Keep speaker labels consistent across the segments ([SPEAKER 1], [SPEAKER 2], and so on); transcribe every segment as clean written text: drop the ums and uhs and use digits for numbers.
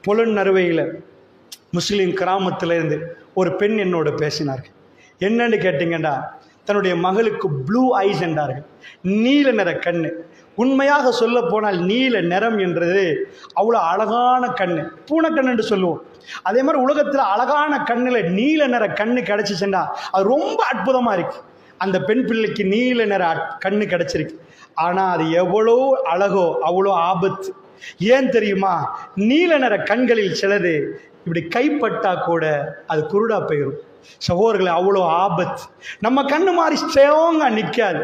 [SPEAKER 1] புலனறுவையில் முஸ்லீம் கிராமத்தில் இருந்து ஒரு பெண் என்னோட பேசினார்கள். என்னன்னு கேட்டிங்கன்னா, தன்னுடைய மகளுக்கு ப்ளூ ஐஸ் என்றார்கள், நீல நிற கண்ணு. உண்மையாக சொல்ல போனால் நீல நிறம் என்றது அவ்வளோ அழகான கண்ணு, பூனைக்கண் என்று சொல்லுவோம். அதே மாதிரி உலகத்தில் அழகான கண்ணில் நீல நிற கண்ணு கிடச்சிச்சுன்னா அது ரொம்ப அற்புதமாக இருக்கு. அந்த பெண் பிள்ளைக்கு நீல நிற கண்ணு கிடச்சிருக்கு. ஆனால் அது எவ்வளோ அழகோ அவ்வளோ ஆபத்து. ஏன் தெரியுமா? நீல நிற கண்களில் சிலது இப்படி கைப்பட்டா கூட அது குருடா போயிடும். சகோதரர்களை, அவ்வளோ ஆபத்து. நம்ம கண்ணு மாதிரி ஸ்ட்ராங்கா நிற்காது.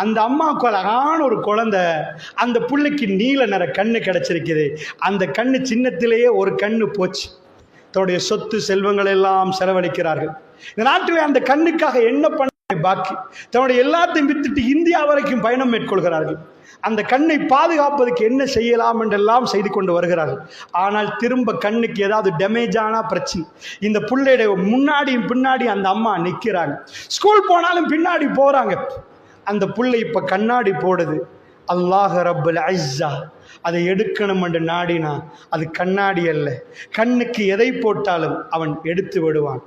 [SPEAKER 1] அந்த அம்மாவுக்கு அழகான ஒரு குழந்தை, அந்த பிள்ளைக்கு நீல நிற கண்ணு கிடைச்சிருக்குது. அந்த கண்ணு சின்னத்திலேயே ஒரு கண்ணு போச்சு. தன்னுடைய சொத்து செல்வங்கள் எல்லாம் செலவழிக்கிறார்கள். இந்த நாட்டில் அந்த கண்ணுக்காக என்ன பண்ண பாக்கி, தன்னுடைய எல்லாத்தையும் வித்துட்டு இந்தியா வரைக்கும் பயணம் மேற்கொள்கிறார்கள். அந்த கண்ணை பாதுகாப்பதற்கு என்ன செய்யலாம் என்றெல்லாம் செய்து கொண்டு வருகிறார்கள். ஆனால் திரும்ப கண்ணுக்கு ஏதாவது டேமேஜ் ஆனா பிரச்சனை. இந்த பிள்ளைய முன்னாடியும் பின்னாடி அந்த அம்மா நிற்கிறாங்க. ஸ்கூல் போனாலும் பின்னாடி போறாங்க. அந்த பிள்ளை இப்ப கண்ணாடி போடுது. அல்லாஹ் ரப்புல் இஸ்ஸா அதை எடுக்கணும் என்று நாடினா அது கண்ணாடி அல்ல. கண்ணுக்கு எதை போட்டாலும் அவன் எடுத்து விடுவான்.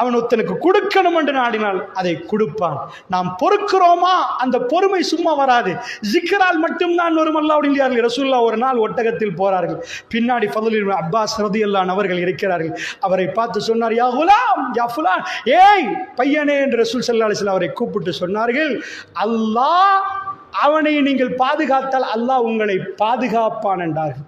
[SPEAKER 1] அவன் ஒருத்தனுக்கு கொடுக்கணும் என்று நாடினால் அதை கொடுப்பான். நாம் பொறுக்கிறோமா? அந்த பொறுமை சும்மா வராது, ஜிக்ரால் மட்டும்தான் வரும். அல்லாஹ்வுடைய ரசூலுல்லாஹ் ஒரு நாள் ஒட்டகத்தில் போறார்கள். பின்னாடி ஃபதுல் இப்னு அப்பாஸ் ரலியல்லாஹு அன்ஹு அவர்கள் இருக்கிறார்கள். அவரை பார்த்து சொன்னார், யா குலாம், யா ஃபுலான், ஏய் பையனே என்று ரசூல் ஸல்லல்லாஹு அலைஹி வஸல்லம் அவரை கூப்பிட்டு சொன்னார்கள், அல்லாஹ் அவனை நீங்கள் பாதுகாத்தால் அல்லாஹ் உங்களை பாதுகாப்பான் என்றார்கள்.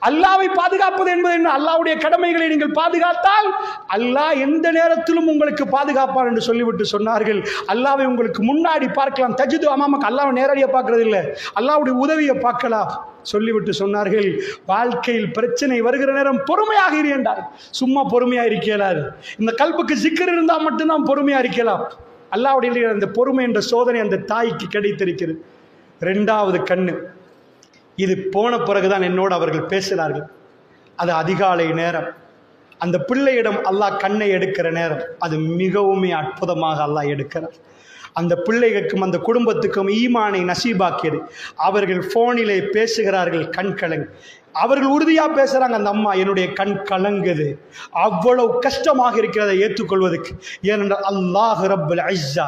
[SPEAKER 1] அல்லாஹ்வை பாதுகாப்பது என்பது என்ன? அல்லாஹ்வுடைய கடமைகளை நீங்கள் பாதுகாத்தால் அல்லாஹ் எந்த நேரத்திலும் உங்களுக்கு பாதுகாப்பான் என்று சொல்லிவிட்டு சொன்னார்கள், அல்லாஹ்வை உங்களுக்கு முன்னாடி பார்க்கலாம், தஜிது அமாமக், அல்லாஹ்வை நேரடியாக பார்க்கறது இல்லை, அல்லாஹ்வுடைய உதவியை பார்க்கலாம் சொல்லிவிட்டு சொன்னார்கள், வாழ்க்கையில் பிரச்சனை வருகிற நேரம் பொறுமையாக இரு என்றார். சும்மா பொறுமையாக இருக்கலாது. இந்த கல்புக்கு ஜிக்கர் இருந்தால் மட்டும்தான் பொறுமையாக இருக்கலாம். அல்லாஹ்வுடைய அந்த பொறுமை என்ற சோதனை அந்த தாய்க்கு கிடைத்திருக்கிறது. இரண்டாவது கண்ணு, இது போன பிறகுதான் என்னோடு அவர்கள் பேசுகிறார்கள். அது அதிகாலை நேரம். அந்த பிள்ளையிடம் அல்லாஹ் கண்ணை எடுக்கிற நேரம். அது மிகவும் அற்புதமாக அல்லாஹ் எடுக்கிறார். அந்த பிள்ளைகளுக்கும் அந்த குடும்பத்துக்கும் ஈமானை நசீபாக்கியது. அவர்கள் போனிலே பேசுகிறார்கள், கண் கலங்கு. அவர்கள் உறுதியாக பேசுகிறாங்க, அந்த அம்மா என்னுடைய கண் கலங்குது, அவ்வளவு கஷ்டமாக இருக்கிறதை ஏற்றுக்கொள்வதற்கு. ஏனென்றால் அல்லாஹ் ரப்புல் இஸ்ஸா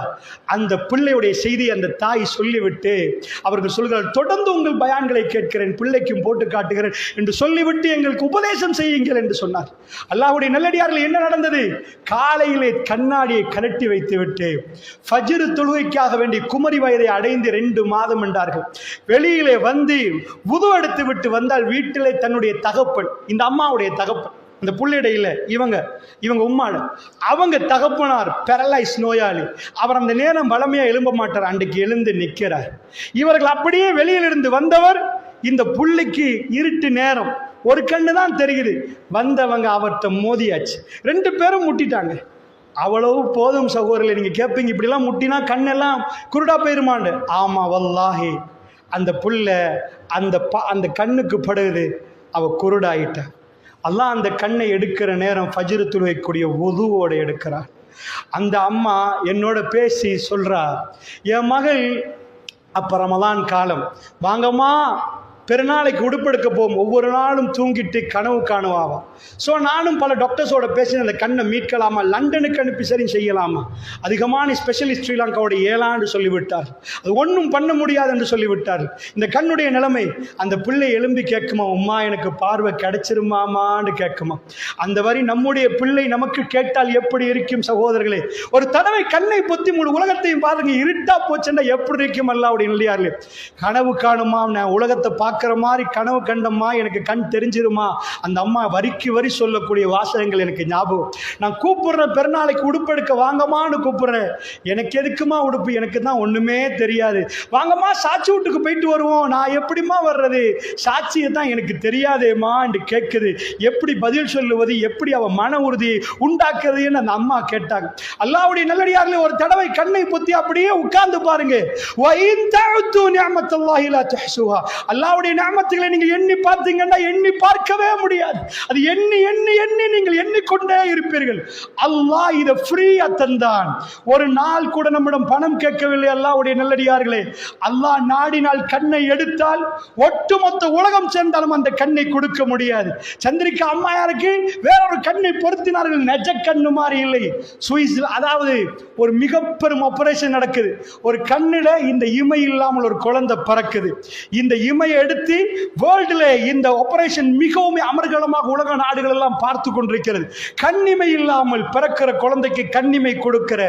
[SPEAKER 1] அந்த பிள்ளையுடைய செய்தியை அந்த தாய் சொல்லிவிட்டு அவர்கள் சொல்கிறார்கள், தொடர்ந்து உங்கள் பயான்களை கேட்கிறேன், பிள்ளைக்கும் போட்டு காட்டுகிறேன் என்று சொல்லிவிட்டு எங்களுக்கு உபதேசம் செய்யுங்கள் என்று சொன்னார். அல்லாஹ்வுடைய நல்லடியார்கள், என்ன நடந்தது? காலையிலே கண்ணாடியை கலட்டி வைத்துவிட்டு ஃபஜ்ர் தொழுகைக்காக வேண்டி குமரி வயதை அடைந்து 2 மாதம் என்றார்கள். வெளியிலே வந்து வுது எடுத்து விட்டு வந்தால் வீட்டிலே தன்னுடைய தகப்பன், இந்த அம்மாவுடைய தகப்பன், இந்த புள்ளிடையில இவங்க உம்மாட, அவங்க தகப்பனார் பேரலைஸ் நோயாளி. அவர் அந்த நேரம் வளமையா எழும்ப மாட்டார். அன்றைக்கு எழுந்து நிற்கிறார். இவர்கள் அப்படியே வெளியிலிருந்து வந்தவர், இந்த புள்ளிக்கு இருட்டு நேரம், ஒரு கண்ணு தான் தெரியுது. வந்தவங்க அவர்கிட்ட மோதியாச்சு. 2 பேரும் முட்டிட்டாங்க. அவ்வளவு போதும் சகோதரர்களே. நீங்க கேட்பீங்க, இப்படிலாம் முட்டினா கண்ணெல்லாம் குருடா போயிருமாண்டு. ஆமா வல்லாஹி, அந்த புள்ள அந்த கண்ணுக்கு படுது, அவ குருடாயிட்ட. அல்லாஹ் அந்த கண்ணை எடுக்கிற நேரம் ஃபஜ்ர் தொழுகைக்குரிய வுதுவோடு எடுக்கிறார். அந்த அம்மா என்னோட பேசி சொல்றா, என் மகள் அப்ப ரமலான் காலம், வாங்கம்மா பெருநாளைக்கு உடுப்பெடுக்க போகும், ஒவ்வொரு நாளும் தூங்கிட்டு கனவு காணுவாவா. ஸோ நானும் பல டாக்டர்ஸோட பேசின அந்த கண்ணை மீட்கலாமா, லண்டனுக்கு அனுப்பி சரி செய்யலாமா. அதிகமான ஸ்பெஷலிஸ்ட் ஸ்ரீலங்காவோட 7 ஆண்டு சொல்லிவிட்டார். அது ஒன்றும் பண்ண முடியாது என்று சொல்லிவிட்டார். இந்த கண்ணுடைய நிலைமை. அந்த பிள்ளை எழும்பி கேட்குமா, உம்மா எனக்கு பார்வை கிடைச்சிருமாமான்னு கேட்குமா. அந்த வரி நம்முடைய பிள்ளை நமக்கு கேட்டால் எப்படி இருக்கும் சகோதரர்களே? ஒரு தடவை கண்ணை பொத்தி முழு உலகத்தையும் பாருங்க, இருட்டா போச்சுன்னா எப்படி இருக்கும் அல்லாஹ்வுடைய நல்லடியார்களே. கனவு காணுமா, நான் உலகத்தை பார்க்கிற மாதிரி கனவு கண்டம்மா, எனக்கு கண் தெரிஞ்சிருமா. அந்த அம்மா வரிக்கு வரி சொல்லக்கூடிய வாசகங்கள் எனக்கு ஞாபகம். நான் கூப்பிடுறேன், பெருநாளைக்கு உடுப்பெடுக்க வாங்கம்மான்னு கூப்பிடுறேன். எனக்கு எதுக்குமா உடுப்பு, எனக்கு தான் ஒண்ணுமே தெரியாது. வாங்கம்மா சாட்சி வீட்டுக்கு போயிட்டு வருவோம். நான் எப்படிமா வர்றது, சாட்சியை தான் எனக்கு தெரியாதேம்மா என்று கேட்குது. எப்படி பதில் சொல்லுவது, எப்படி அவ மன உறுதியை உண்டாக்குறதுன்னு அந்த அம்மா கேட்டாங்க. அல்லாஹ்வுடைய நல்லடியார்களே, ஒரு தடவை கண்ணை பொத்தி அப்படியே உட்கார்ந்து பாருங்க. அல்லாஹ்வுடைய அல்லாஹ்வுடைய நிஅமத்துகளை நீங்கள் எண்ணி பார்த்தீங்கன்னா எண்ணி பார்க்கவே முடியாது. அது எண்ணி எண்ணி எண்ணி நீங்கள் எண்ணிக்கொண்டே இருப்பீர்கள். அல்லாஹ் இதை ஃப்ரீயா தந்தான். ஒரு நாள் கூட நம்மிடம் பணம் கேட்கவில்லை. அல்லாஹ்வுடைய நல்லடியார்களே, அல்லாஹ் நாடினால் கண்ணை எடுத்தால் ஒட்டுமொத்த உலகம் சேர்ந்தாலும் அந்த கண்ணை கொடுக்க முடியாது. சந்திரிகா அம்மையாருக்கு வேறொரு கண்ணை பொருத்தினார்கள், நெஜ கண்ணு மாதிரி இல்லை. சுவிஸ்ல அதாவது ஒரு மிக பெரும் ஆபரேஷன் நடக்குது. ஒரு கண்ணில இந்த இமை இல்லாமல் ஒரு குழந்தை பறக்குது. இந்த இமையை எடுத்து வேர்ல்டுல இந்த ஆபரேஷன் மிகவும் அமர்கலமாக உலக நாடுகள் எல்லாம் பார்த்து கொண்டிருக்கிறது. கண்ணிமை இல்லாமல் பிறக்கிற குழந்தைக்கு கண்ணிமை கொடுக்கிற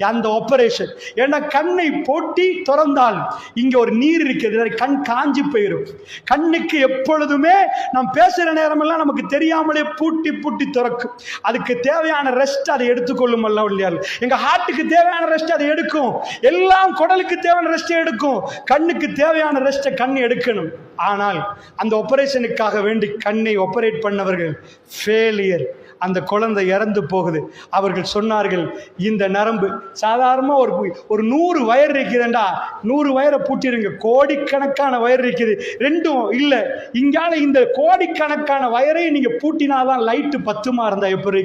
[SPEAKER 1] அந்த ஆபரேஷன். ஏன்னா கண்ணை போட்டி திறந்தால் இங்க ஒரு நீர் இருக்கிறது, கண் காஞ்சி போயிடும். கண்ணுக்கு எப்பொழுதுமே நாம் பேசுற நேரம் எல்லாம் நமக்கு தெரியாமலே பூட்டி பூட்டி திறக்கும். அதுக்கு தேவையான ரெஸ்ட் அதை எடுத்துக்கொள்ளும். அல்ல இல்லையா, எங்க ஹார்ட்டுக்கு தேவையான ரெஸ்ட் அதை எடுக்கும். எல்லாம் குடலுக்கு தேவையான ரெஸ்ட் எடுக்கும். கண்ணுக்கு தேவையான ரெஸ்ட்டை கண் எடுக்கணும். ஆனால் அந்த ஆபரேஷனுக்காக வேண்டி கண்ணை ஆபரேட் பண்ணவர்கள் ஃபெயிலியர். அந்த குழந்தை இறந்து போகுது. அவர்கள் சொன்னார்கள், இந்த நரம்பு சாதாரண ஒரு 100 வயர் இருக்குதுண்டா, 100 வயரை பூட்டிருங்க. கோடிக்கணக்கான வயர் இருக்குது, ரெண்டும் இல்லை. இங்கால இந்த கோடிக்கணக்கான வயரை நீங்க பூட்டினாதான் லைட்டு பத்துமா இருந்தா எப்படி?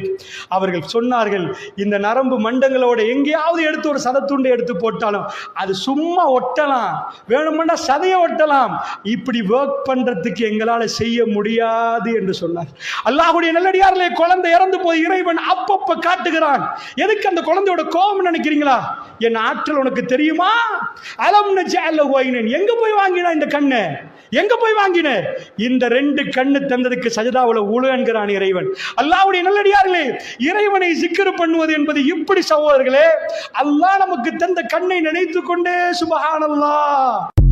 [SPEAKER 1] அவர்கள் சொன்னார்கள், இந்த நரம்பு மண்டங்களோட எங்கேயாவது எடுத்து ஒரு சதத்துண்டை எடுத்து போட்டாலும் அது சும்மா ஒட்டலாம், வேணுமெண்டா சதையை ஒட்டலாம், இப்படி ஒர்க் பண்றதுக்கு எங்களால செய்ய முடியாது என்று சொன்னார். அல்லாஹ்வுடைய நல்லடியார்களே, குழந்தை இறந்து போய் இறைவன் அப்பப்ப காட்டுகிறான். எதுக்கு அந்த குழந்தையோட கோபம் நினைக்கிறீங்களா? என் ஆற்றல் உனக்கு தெரியுமா? அலம் நஜஅலஹு ஐனன். எங்க போய் வாங்கினா இந்த கண்ணை? எங்க போய் வாங்கின? இந்த 2 கண்ணு தந்ததுக்கு சஜதாவுல உழு என்கிறான் இறைவன். அல்லாஹ்வுடைய நல்லடியார்களே, இறைவனை சிக்ர் பண்ணுவது என்பது இப்படி சகோதரர்களே. அல்லாஹ் நமக்கு தந்த கண்ணை நினைத்துக் கொண்டே சுப்ஹானல்லாஹ்